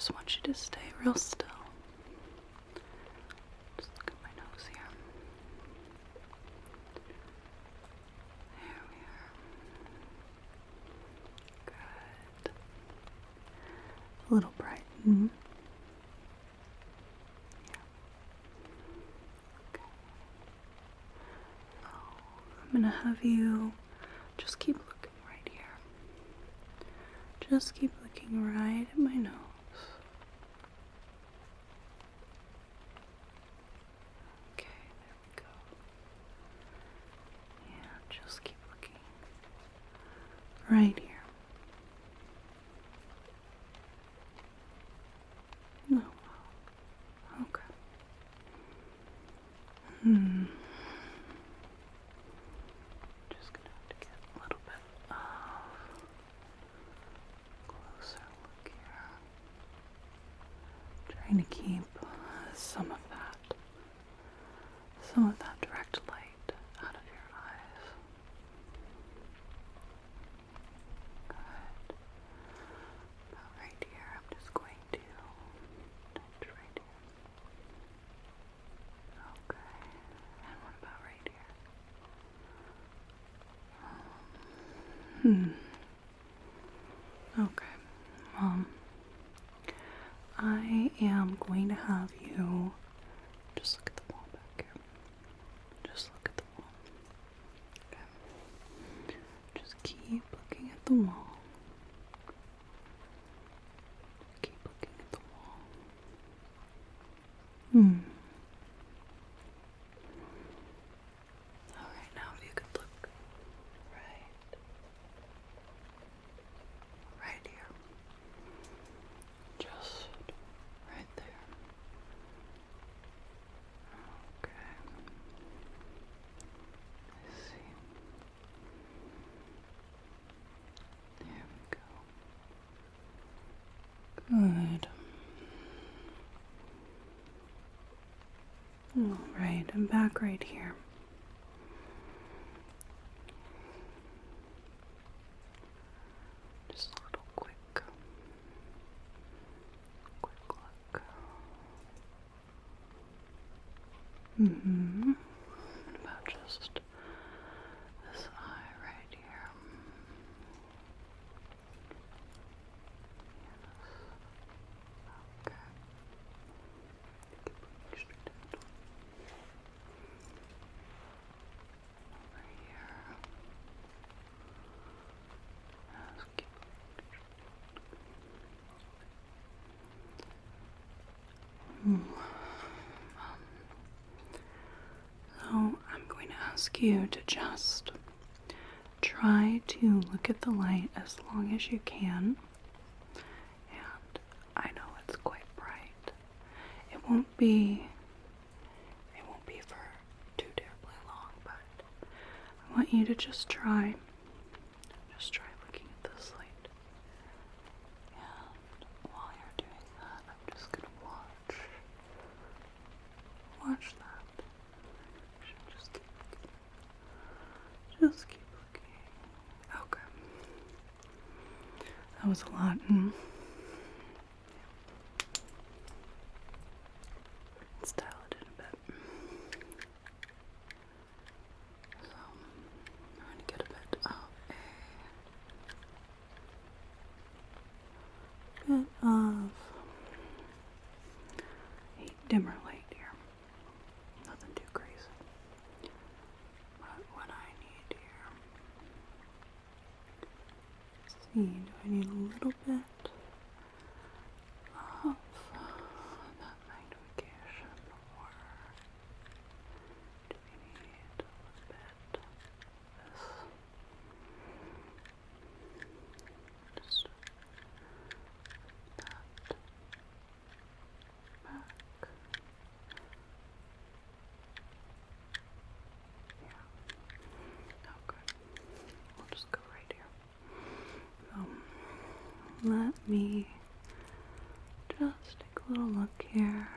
just want you to stay real still. Just look at my nose here. There we are. Good. A little bright. Mm-hmm. Yeah. Okay. I'm gonna have you just keep looking right here. Just keep looking right at my nose. Okay, there we go. Yeah, just keep looking right here. No. Okay. Just gonna have to get a little bit of closer look here. Trying to keep some of that direct light out of your eyes. Good. About right here, I'm just going to touch right here. Okay. And what about right here? Okay. I am going to have you just look at the wall back here. Just look at the wall. Okay. Just keep looking at the wall. Keep looking at the wall. Alright, now if you could look right here. Just right there. Okay. I see. There we go. Good. Alright, I'm back right here. Just a little quick look. What about just this eye right here? Yes. Okay. Keep looking straight ahead. Over here. Just keep looking. So I'm going to ask you to just try to look at the light as long as you can. And I know it's quite bright. It won't be for too terribly long, but I want you to just try looking at this light. And while you're doing that, I'm just gonna watch that. Just keep looking. Okay. That was a lot. Let's dial it in a bit. So, I'm going to get a bit of a dimmer light here. Nothing too crazy. But what I need here, do I need a little bit of that magnification, or do we need a little bit of this? Just that back. Yeah. Okay. We'll just go right here. Let me just take a little look here.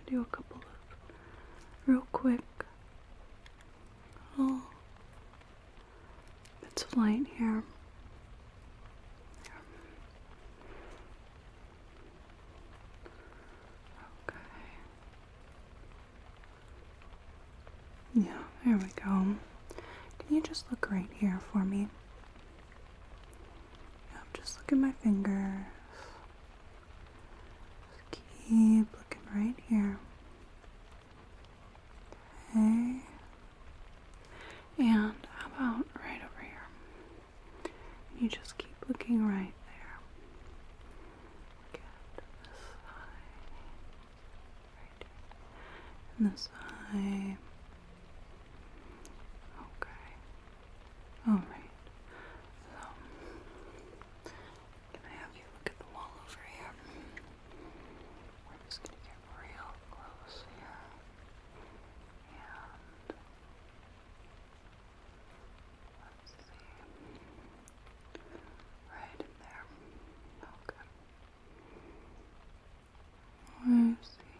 Do a couple of real quick little bits of light here. There we go. Can you just look right here for me? Yep, just look at my fingers. Just keep looking right here. Okay. And how about right over here? You just keep looking right there. Look at this side. Right here. And this side. Okay. Alright. So, can I have you look at the wall over here? We're just going to get real close here. And let's see. Right in there. Okay. I see.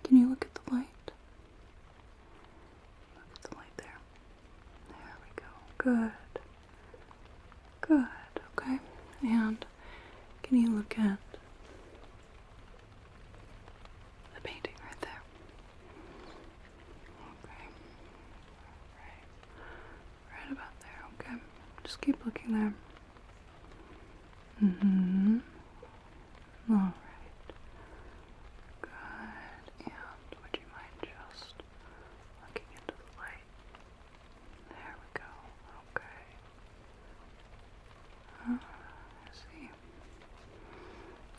Can you look at the light? Look at the light there. There we go. Good. Good. Okay. And can you look at the painting right there? Okay. Right about there. Okay. Just keep looking there. Mm-hmm. All right. Good. And would you mind just looking into the light? There we go. Okay. I see.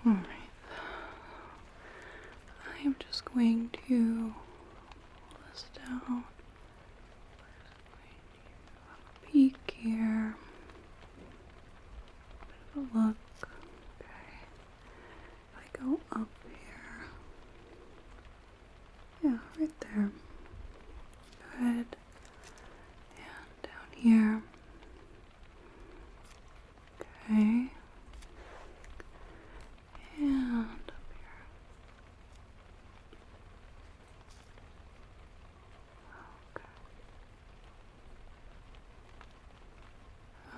All right. I am just going to pull this down. Peek here. Bit of a look. Okay. If I go up here. Yeah, right there. Good. And down here. Okay. And up here. Okay.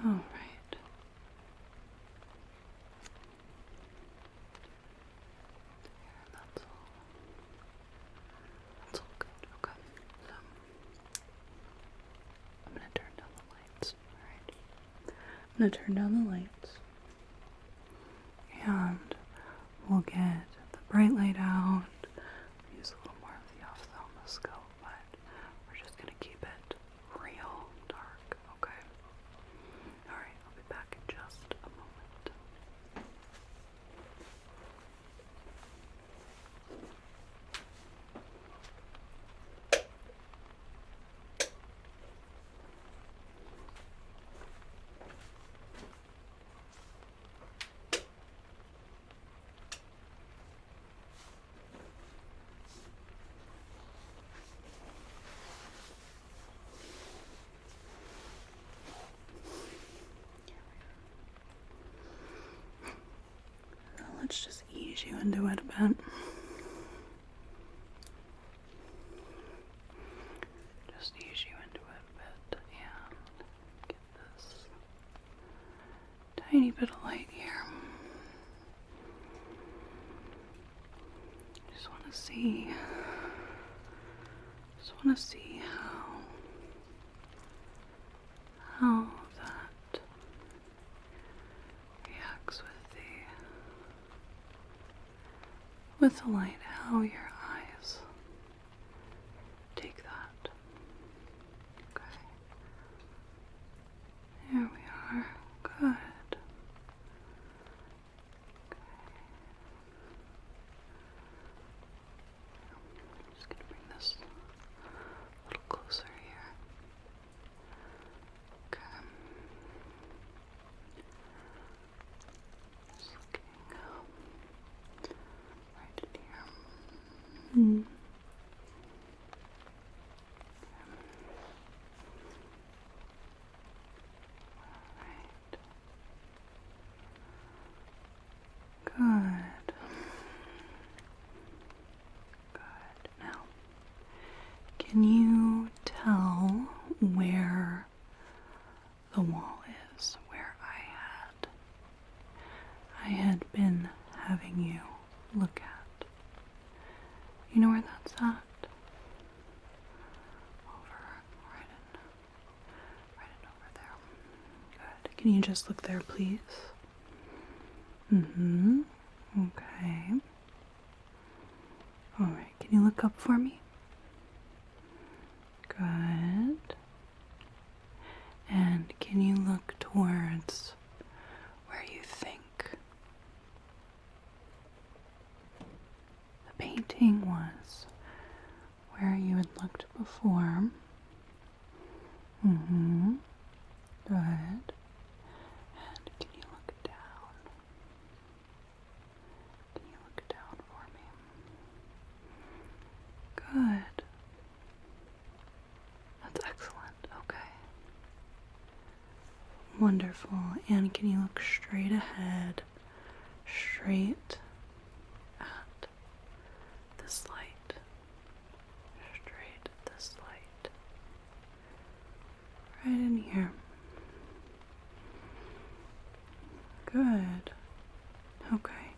All right. That's all. That's all good. Okay. So I'm gonna turn down the lights. All right. I'm gonna turn down the lights. And we'll get the bright light out. Use a little more of the ophthalmoscope, but we're just gonna keep it real dark, okay? Alright, I'll be back in just a moment. So let's just ease you into it a bit. Just ease you into it a bit and get this tiny bit of light here. Just want to see how that reacts with the light, how your eyes take that. Okay. There we are. Good. I'm just gonna bring this a little closer here. Okay. Just looking right in here. Alright. Good. Good. Now, can you tell where the wall is, where I had been having you look at? You know where that's at? just look there, please? Mm-hmm. Okay. Alright, can you look up for me? Good. And can you look towards where you think the painting was, where you had looked before? Mm-hmm. Good. And can you look down? Can you look down for me? Good. That's excellent. Okay. Wonderful. And can you look straight ahead? Straight at this light. Straight at this light. Right in here. Good. Okay.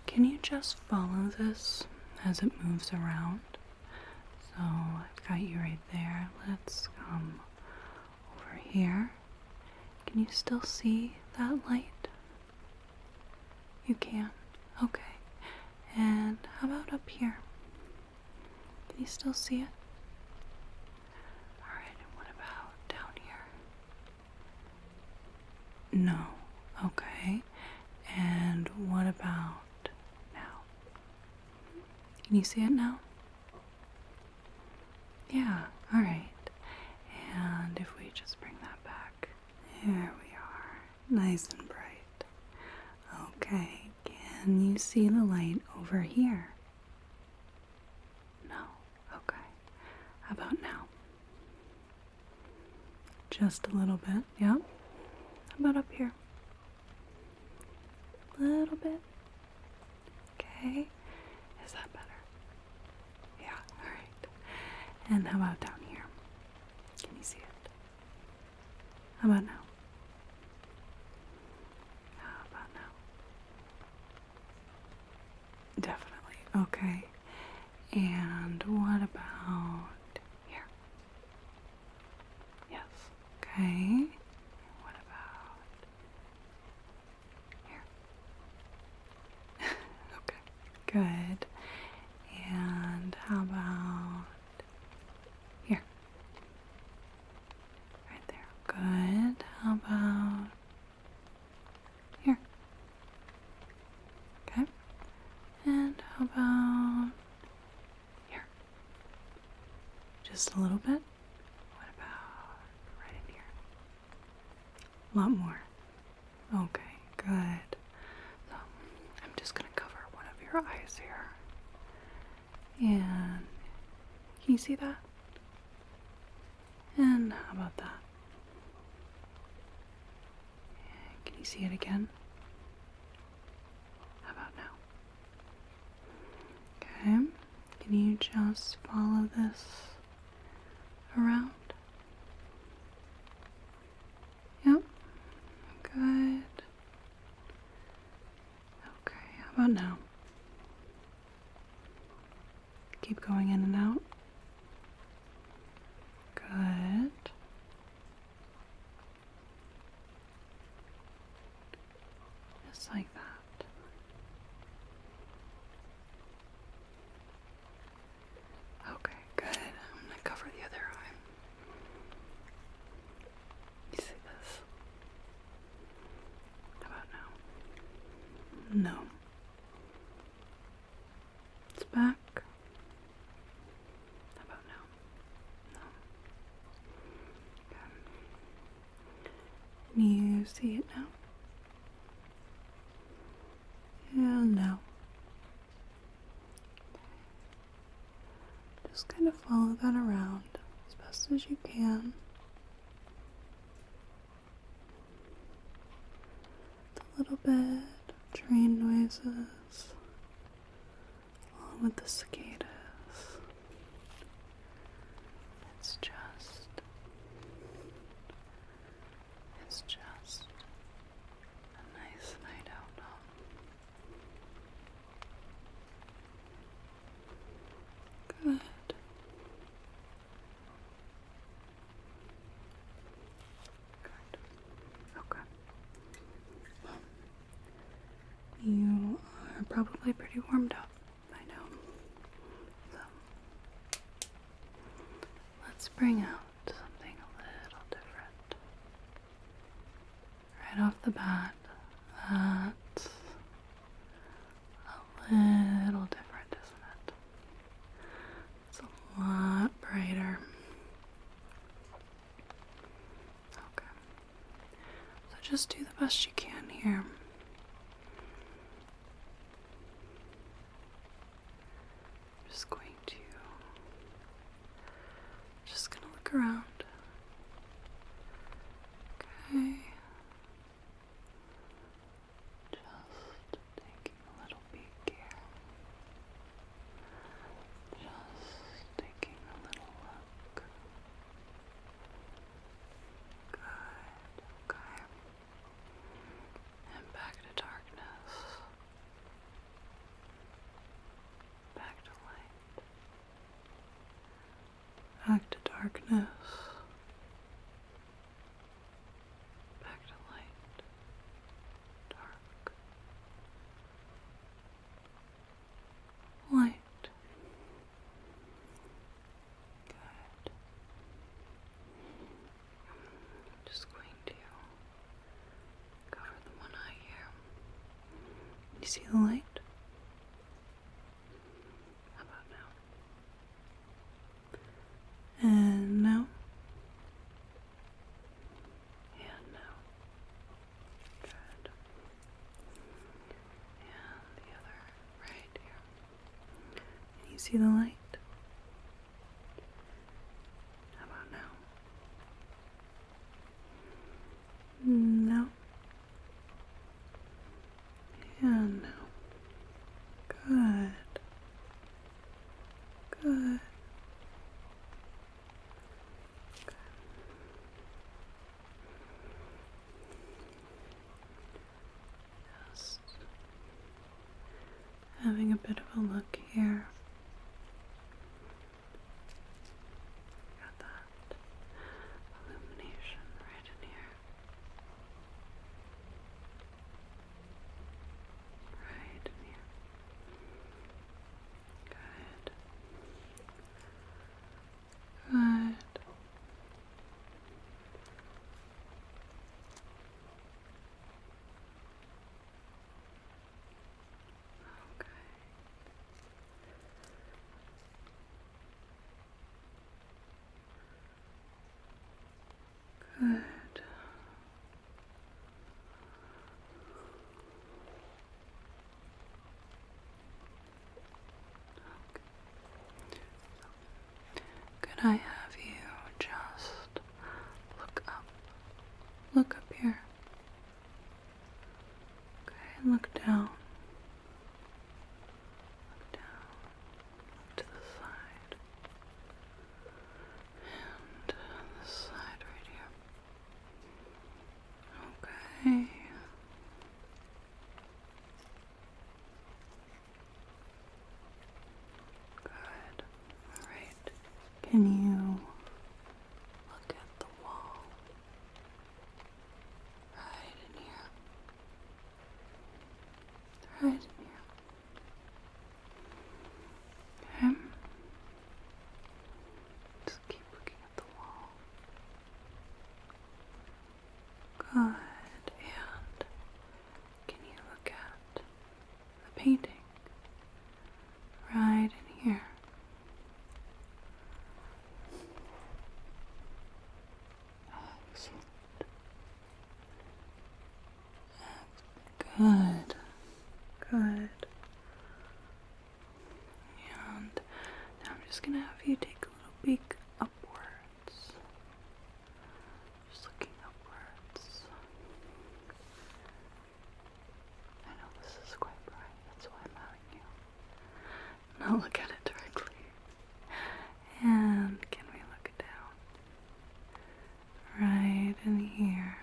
Can you just follow this as it moves around? So I've got you right there. Let's come over here. Can you still see that light? You can? Okay. And how about up here? Can you still see it? Alright, and what about down here? No. Okay. And what about now? Can you see it now? Yeah, alright. And if we just bring that back, there we are, nice and bright. Okay, can you see the light over here? No, okay. How about now? Just a little bit, yep. How about up here? A little bit. Okay, is that better? Yeah, alright. And how about down here? Can you see it? How about now? How about now? Definitely. Okay. And what about here? Yes. Okay. What about here? Okay. Good. And how about here? Right there. Good. How about here? Okay. And how about here? Just a little bit. What about right in here? A lot more. Okay, good. So I'm just gonna cover one of your eyes here. And can you see that? And how about that? And can you see it again? How about now? Okay. Can you just follow this around? Yep. Good. Okay, how about now? Keep going in and out. Good. Just like that. Okay, good. I'm gonna cover the other eye. You see this? How about now? No. It's back. How about now? No. Okay. Can you see it now? Yeah, no. Just kind of follow that around as best as you can. A little bit of train noises, along with the cicadas. It's just a nice night out. Good. Good. Okay. probably pretty warmed up by now. So, let's bring out something a little different. Right off the bat, that's a little different, isn't it? It's a lot brighter. Okay. So just do the best you can here. Just gonna look around. Okay. Just taking a little peek here. Just taking a little look. Good. Okay. And back to darkness. Back to light. Back to darkness. Back to light. Dark. Light. Good. I'm just going to cover the one eye here. You see the light? How about now? And now. And now. Good. And the other right here. And you see the light? How about now? No. And now. Good. Good. Just having a bit of a look here. Got that illumination right in here. Right in here. Good. Good. Okay. Good. Could I have you just look up? Look up here. Okay, and look down. Look down. Look to the side. And this side right here. Okay. Good. Alright. Can you look at the wall? Right in here. Right in here. Okay. Just keep looking at the wall. Good. And can you look at the painting? Right in here. Excellent. Good. Good. And now I'm just gonna have you take a little peek upwards. Just looking upwards. I know this is quite bright, that's why I'm having you not look at it directly. And can we look down? Right in here.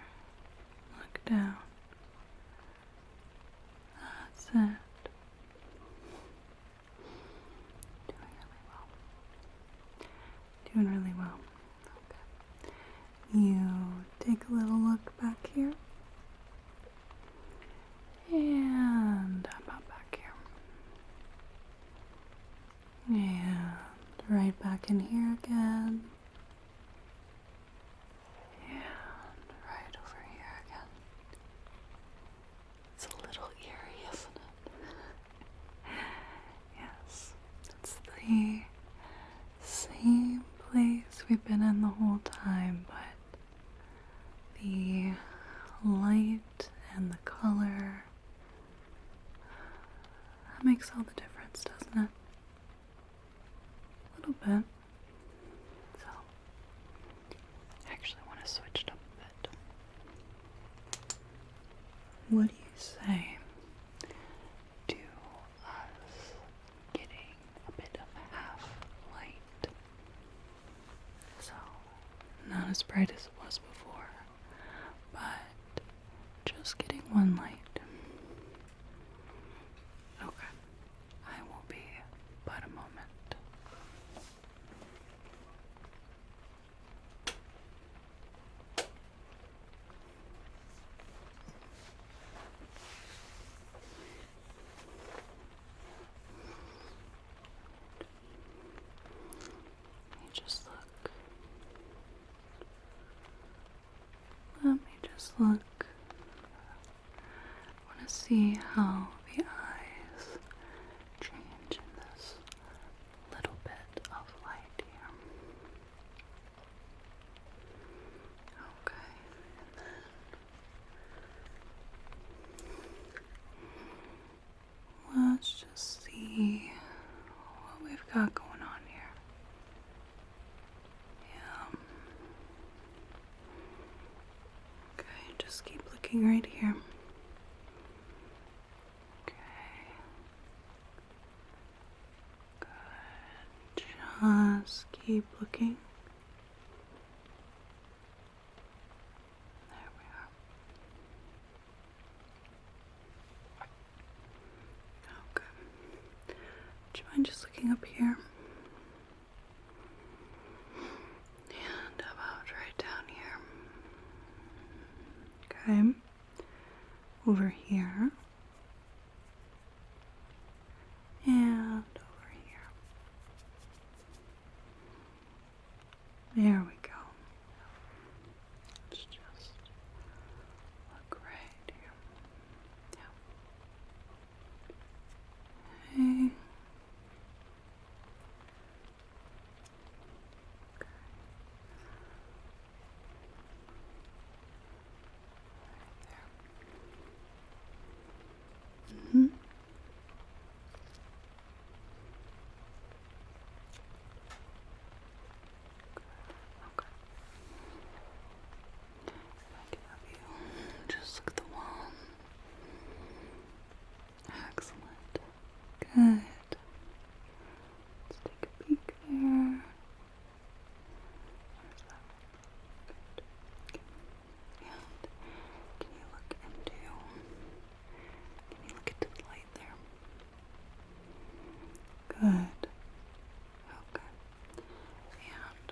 Look down. That's it. Doing really well. Okay. You take a little look back here. And how about back here? right back in here again. And right over here again. It's a little eerie, isn't it? Yes, it's the same place we've been in the whole time, but the light and the color, that makes all the difference, doesn't it? A little bit. So, I actually want to switch it up a bit. What do you say to us getting a bit of half light? So, not as bright as it was before, but just getting one light. Okay, I will be but a moment. Let me just look. I want to see how the eyes change in this little bit of light here. Okay. And then let's just see what we've got going on here. Yeah. Okay, just keep looking right here. Okay. Good. Just keep looking. There we are. Okay. Do you mind just looking up here? And about right down here. Okay. Over here. And over here. There we go. Let's just look right here. Yeah. Okay. Mm-hmm. Okay. I can have you just look at the wall. Excellent. Good. Let's take a peek there. There's that. Good. Okay. And can you look into the light there? Good. Okay. And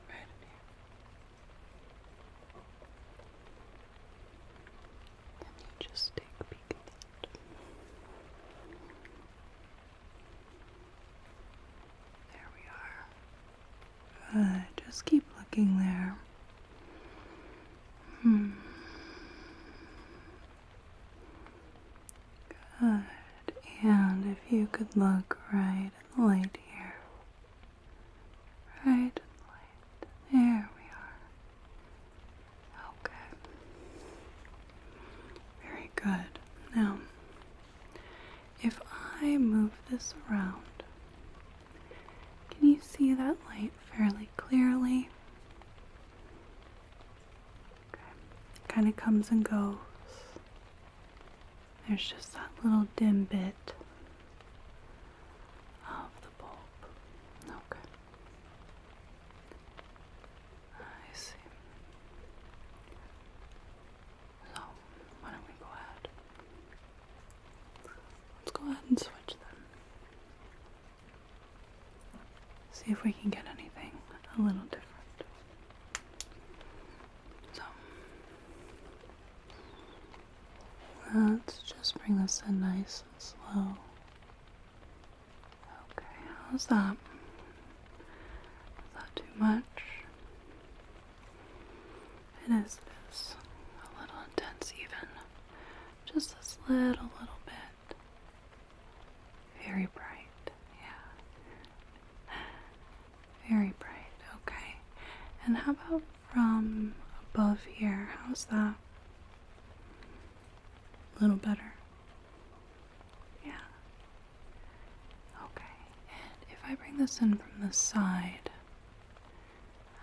right in here. And you just take a peek at that. There we are. Good. Just keep looking there. Good. And if you could look right in the light here. Right in the light. There we are. Okay. Very good. Now, if I move this around, can you see that light fairly clearly? Okay. It kind of comes and goes. There's just that little dim bit of the bulb. Okay. I see. So, why don't we go ahead? Let's go ahead and switch them. See if we can get anything a little different. So, let's just bring this in nice and slow. Okay, How's that? Is that too much? It is a little intense even. Just this little bit. Very bright, yeah. Very bright, okay. And how about from above here? How's that? A little better? Yeah. Okay, and if I bring this in from the side,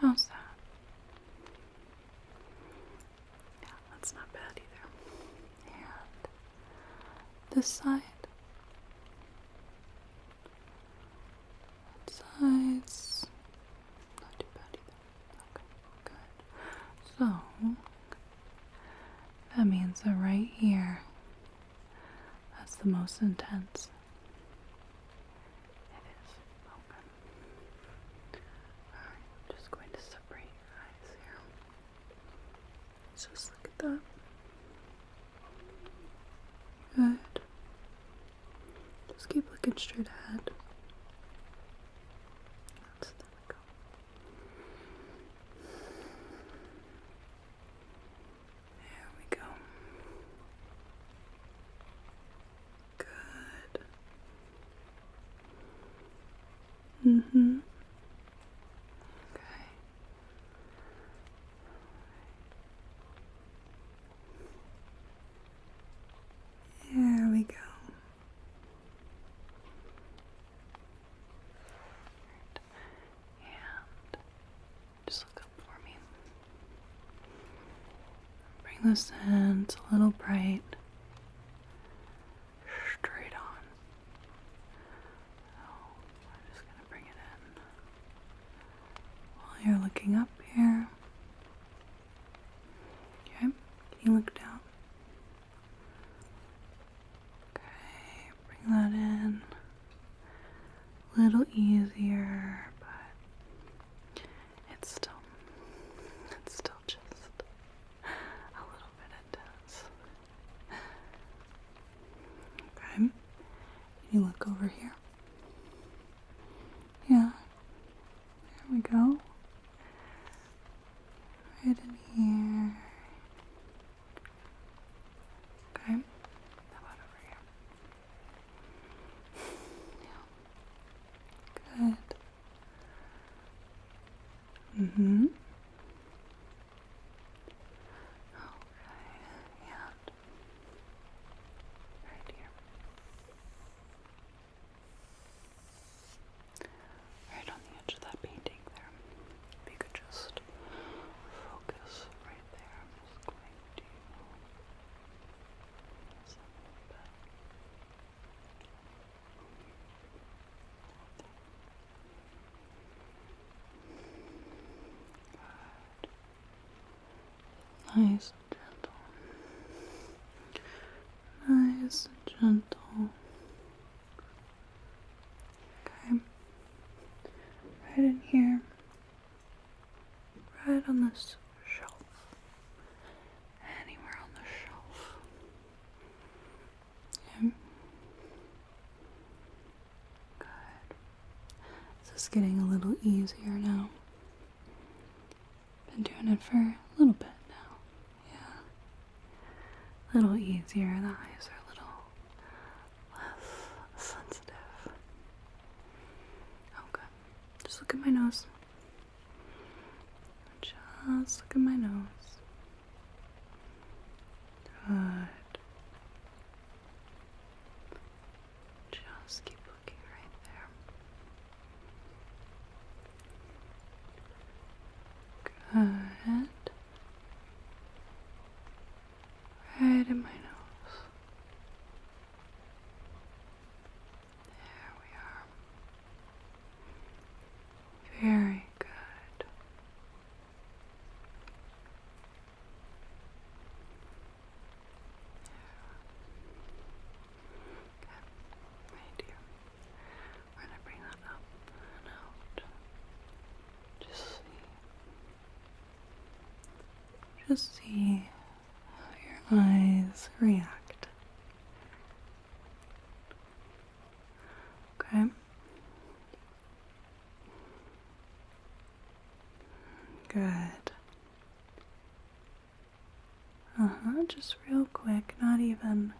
how's that? Yeah, that's not bad either. And this side? Sides, not too bad either. Okay, good. So, that means that right here, that's the most intense. It is. Okay. Alright, I'm just going to separate your eyes here. Let's just look at that. Good. Just keep looking straight ahead. There we go. There we go. Good. Mm-hmm. Okay. There we go. And just look up for me. Bring this in. It's a little bright. Straight on. So I'm just gonna bring it in while you're looking up here. Okay. Can you look down? Okay. Bring that in. A little easier, but it's still just a little bit intense. Okay, can you look over here? Yeah, there we go. Right in here. Okay, how about over here? Yeah. Good. Mm-hmm. Okay, and right here. Right on the edge of that painting there. If you could just focus right there. I'm just going to use that a little bit. Good. Nice and gentle. Nice and gentle. Okay. Right in here. Right on this shelf. Anywhere on the shelf. Okay. Good. This is getting a little easier now. Been doing it for a little bit now. Yeah. A little easier. The eyes are a little less sensitive. Okay. Just look at my nose. Just look at my nose. Good. Just keep looking right there. Good. Right in my nose. There we are. Very good. Okay, right here. We're gonna bring that up and out. Just see how your eyes react. Okay. just real quick, not even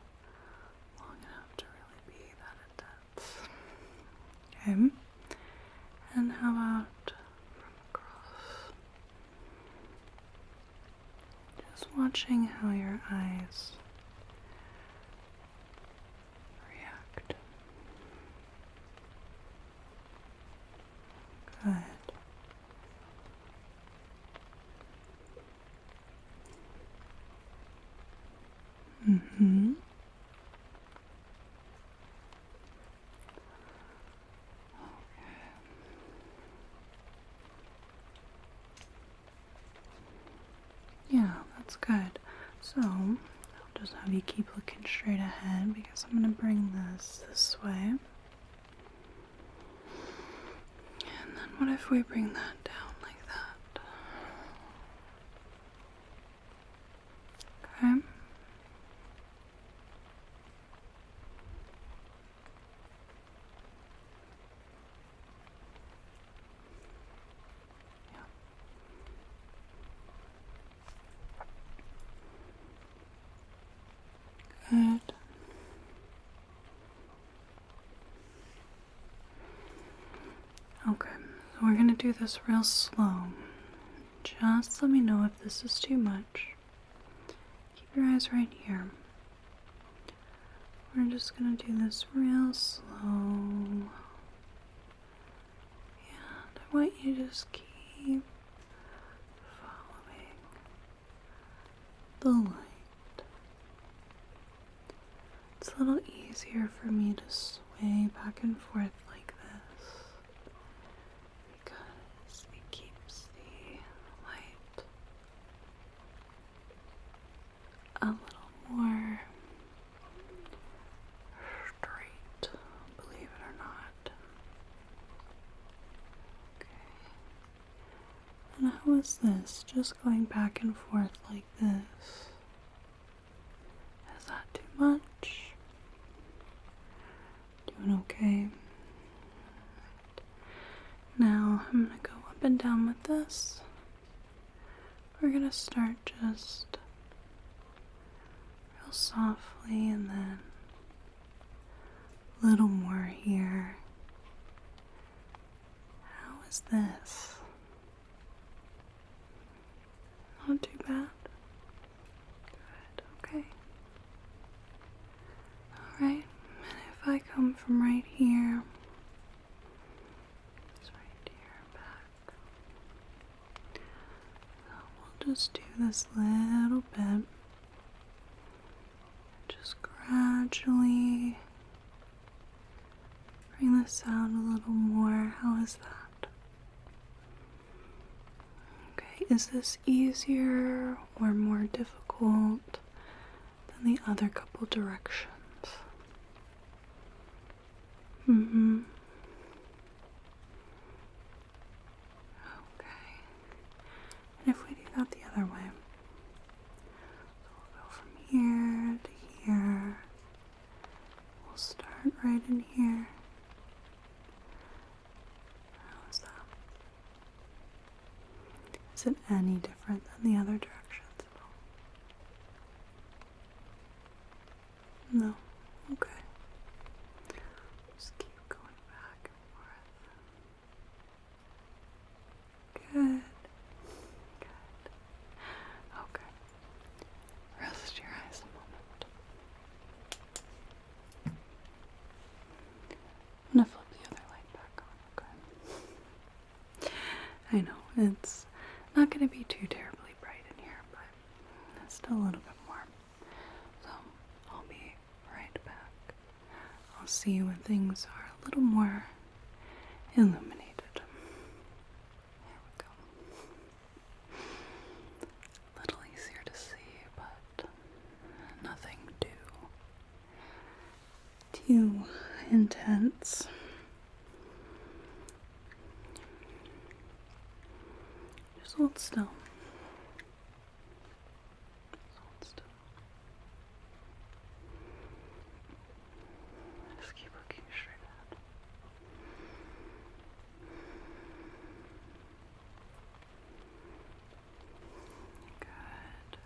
long enough to really be that intense. Okay. And how about from across? Just watching how your eyes react. Good. Mm-hmm. Yeah, that's good. So, I'll just have you keep looking straight ahead because I'm going to bring this way. And then what if we bring that down like that? Okay. Good. Okay, so we're gonna do this real slow. Just let me know if this is too much. Keep your eyes right here. We're just gonna do this real slow. And I want you to just keep following the light. It's a little easier for me to sway back and forth like this because it keeps the light a little more straight, believe it or not. Okay. And how is this? Just going back and forth like this. Is that too much? Doing okay? Now I'm gonna go up and down with this. We're gonna start just real softly and then a little more here. How is this? Not too bad? Good, okay. Alright, and if I come from right here, it's right here, back. So we'll just do this little bit. Just gradually bring this out a little more. How is that? Okay, is this easier or more difficult than the other couple directions? Mm-hmm. Okay. And if we do that the other way, so we'll go from here to here. We'll start right in here. How is that? Is it any different than the other directions at all? No? Okay. Just keep going back and forth. Good. Good. Okay. Rest your eyes a moment. I'm gonna flip the other light back on, okay? I know, it's not gonna be too terribly bright in here, but it's still a little bit warm. So, I'll be right back. I'll see you when things are a little more illuminated. Here we go. A little easier to see, but nothing too intense. Just hold still. Just hold still. Just keep looking straight ahead. Good.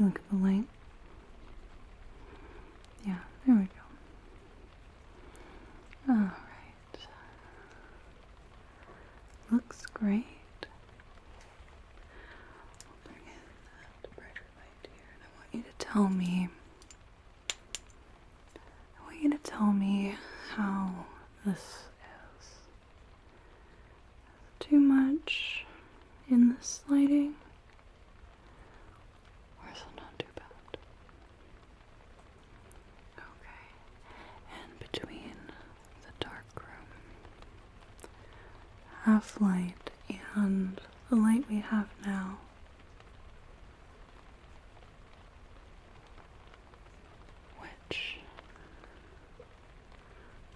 look at the light? Yeah, there we go. Alright. Looks great. I'll bring in that brighter light here, and I want you to tell me how this is. Too much in this lighting? Or is it not too bad? Okay. And between the dark room, half light, and the light we have now,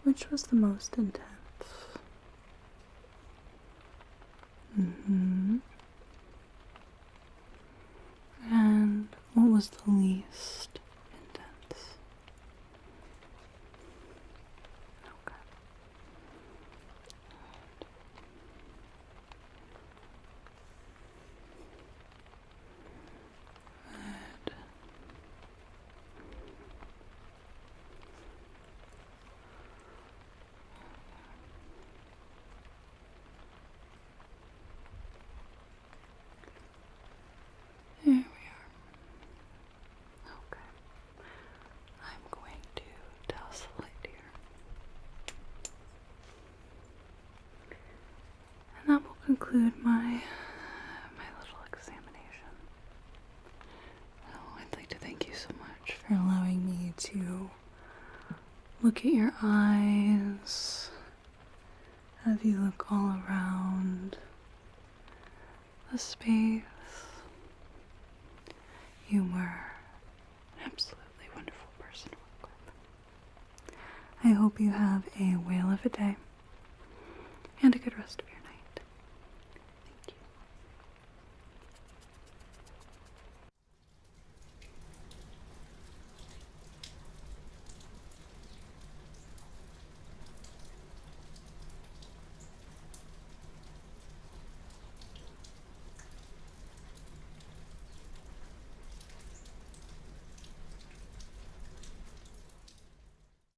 which was the most intense? And what was the least intense? Okay. Good. There we are. Okay. I'm going to douse the light here. And that will conclude my little examination. So I'd like to thank you so much for allowing me to look at your eyes, have you look all around the space. You were an absolutely wonderful person to work with. I hope you have a whale of a day.